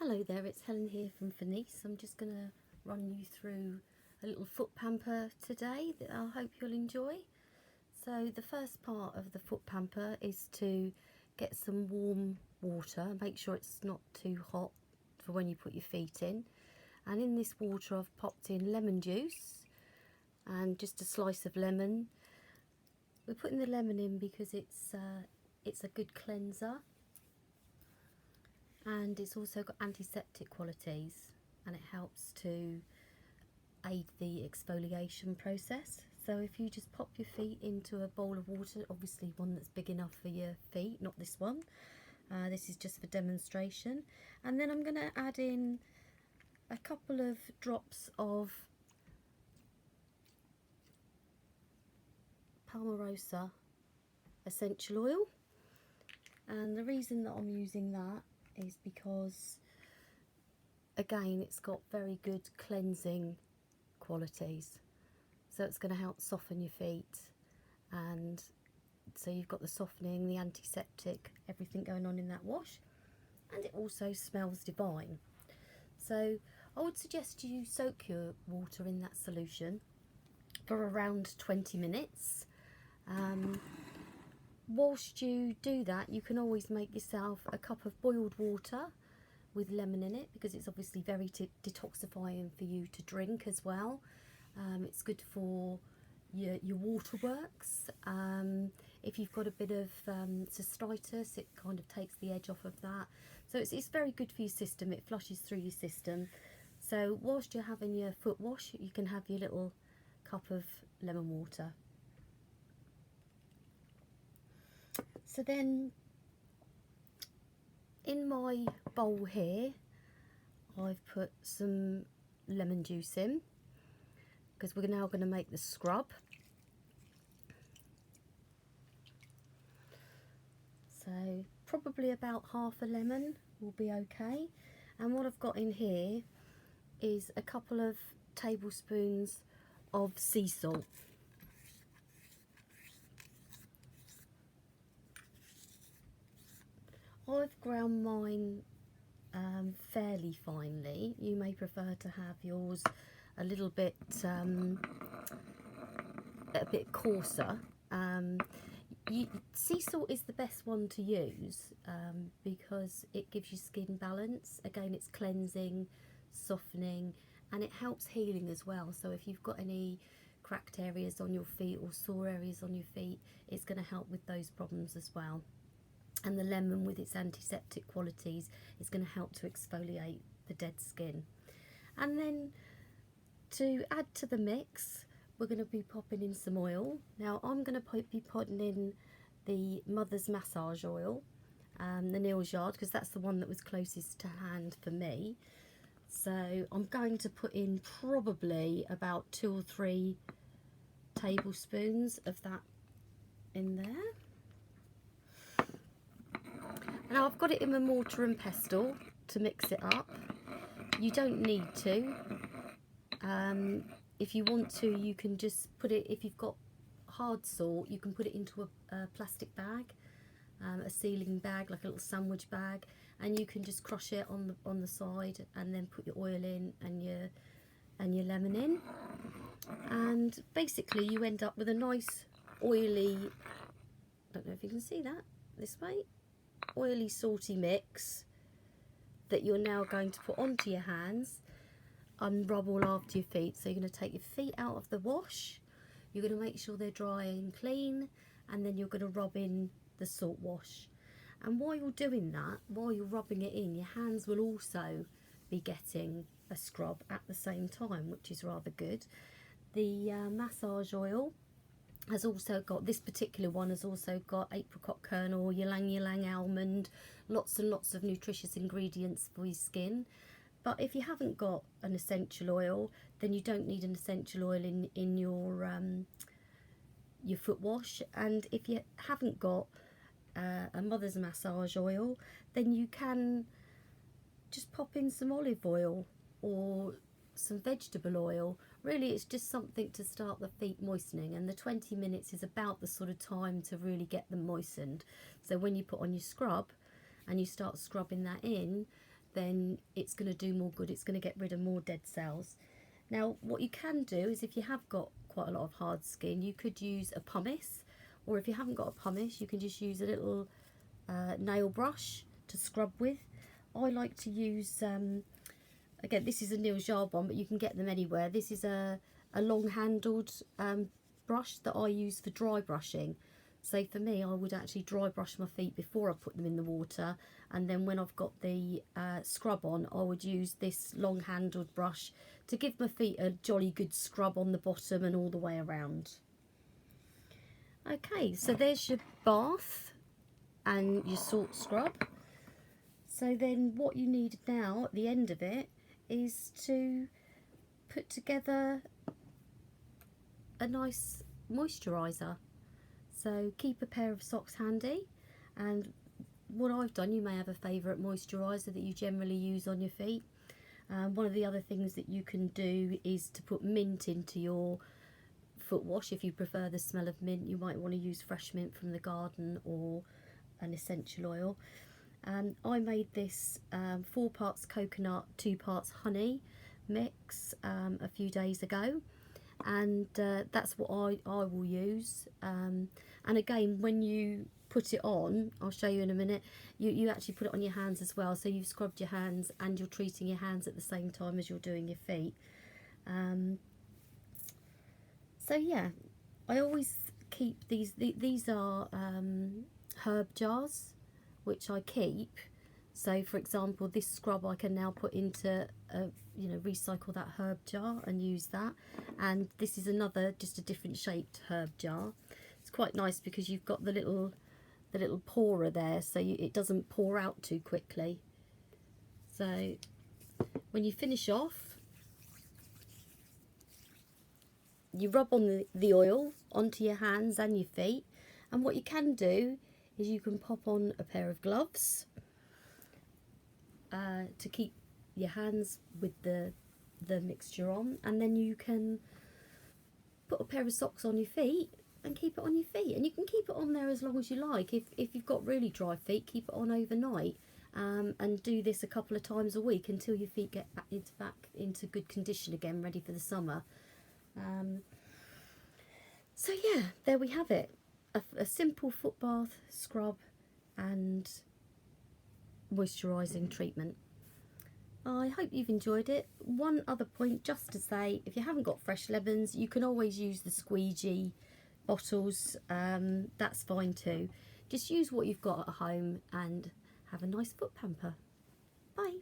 Hello there, it's Helen here from Fenice. I'm just going to run you through a little foot pamper today that I hope you'll enjoy. So the first part of the foot pamper is to get some warm water. Make sure it's not too hot for when you put your feet in. And in this water I've popped in lemon juice and just a slice of lemon. We're putting the lemon in because it's a good cleanser. And it's also got antiseptic qualities, and it helps to aid the exfoliation process. So if you just pop your feet into a bowl of water, obviously one that's big enough for your feet, not this one, this is just for demonstration, and then I'm going to add in a couple of drops of Palmarosa essential oil. And the reason that I'm using that is because, again, it's got very good cleansing qualities, so it's going to help soften your feet, and so you've got the softening, the antiseptic, everything going on in that wash, and it also smells divine. So I would suggest you soak your water in that solution for around 20 minutes. Whilst you do that, you can always make yourself a cup of boiled water with lemon in it, because it's obviously very detoxifying for you to drink as well. It's good for your waterworks. If you've got a bit of cystitis, it kind of takes the edge off of that. So it's very good for your system. It flushes through your system. So whilst you're having your foot wash, you can have your little cup of lemon water. So then, in my bowl here, I've put some lemon juice in, because we're now going to make the scrub. So probably about half a lemon will be okay. And what I've got in here is a couple of tablespoons of sea salt. I've ground mine fairly finely. You may prefer to have yours a little bit coarser. Sea salt is the best one to use because it gives you skin balance. Again, it's cleansing, softening, and it helps healing as well. So if you've got any cracked areas on your feet or sore areas on your feet, it's going to help with those problems as well. And the lemon, with its antiseptic qualities, is going to help to exfoliate the dead skin. And then to add to the mix, we're going to be popping in some oil. Now I'm going to be putting in the Mother's Massage oil, the Neal's Yard, because that's the one that was closest to hand for me. So I'm going to put in probably about 2 or 3 tablespoons of that in there. Now I've got it in my mortar and pestle to mix it up. You don't need to. If you want to, you can just put it, if you've got hard salt, you can put it into a plastic bag, a sealing bag, like a little sandwich bag, and you can just crush it on the side, and then put your oil in and your lemon in, and basically you end up with a nice oily, I don't know if you can see that this way, oily salty mix that you're now going to put onto your hands and rub all after your feet. So you're going to take your feet out of the wash, you're going to make sure they're dry and clean, and then you're going to rub in the salt wash. And while you're doing that, while you're rubbing it in, your hands will also be getting a scrub at the same time, which is rather good. The massage oil has also got, this particular one has also got apricot kernel, ylang almond, lots and lots of nutritious ingredients for your skin. But if you haven't got an essential oil, then you don't need an essential oil in your foot wash. And if you haven't got a Mother's Massage oil, then you can just pop in some olive oil or some vegetable oil. Really, it's just something to start the feet moistening, and the 20 minutes is about the sort of time to really get them moistened. So when you put on your scrub and you start scrubbing that in, then it's going to do more good. It's going to get rid of more dead cells. Now, what you can do is, if you have got quite a lot of hard skin, you could use a pumice, or if you haven't got a pumice, you can just use a little nail brush to scrub with. I like to use, again, this is a Neil Jarre one, but you can get them anywhere. This is a long-handled brush that I use for dry brushing. So for me, I would actually dry brush my feet before I put them in the water, and then when I've got the scrub on, I would use this long-handled brush to give my feet a jolly good scrub on the bottom and all the way around. Okay, so there's your bath and your salt scrub. So then what you need now at the end of it is to put together a nice moisturiser. So keep a pair of socks handy, and what I've done, you may have a favourite moisturiser that you generally use on your feet. One of the other things that you can do is to put mint into your foot wash. If you prefer the smell of mint, you might want to use fresh mint from the garden or an essential oil. I made this 4 parts coconut, 2 parts honey mix a few days ago, and that's what I will use. And again, when you put it on, I'll show you in a minute, you actually put it on your hands as well, so you've scrubbed your hands and you're treating your hands at the same time as you're doing your feet. So yeah, I always keep these are herb jars which I keep. So for example, this scrub I can now put into recycle that herb jar and use that, and this is another, just a different shaped herb jar. It's quite nice because you've got the little pourer there, so it doesn't pour out too quickly. So when you finish off, you rub on the oil onto your hands and your feet, and what you can do is you can pop on a pair of gloves to keep your hands with the mixture on, and then you can put a pair of socks on your feet and keep it on your feet, and you can keep it on there as long as you like. If you've got really dry feet, keep it on overnight, and do this a couple of times a week until your feet get back into good condition again, ready for the summer. So yeah, there we have it, a simple foot bath, scrub and moisturising treatment. I hope you've enjoyed it. One other point just to say, if you haven't got fresh lemons, you can always use the squeegee bottles, that's fine too. Just use what you've got at home and have a nice foot pamper. Bye.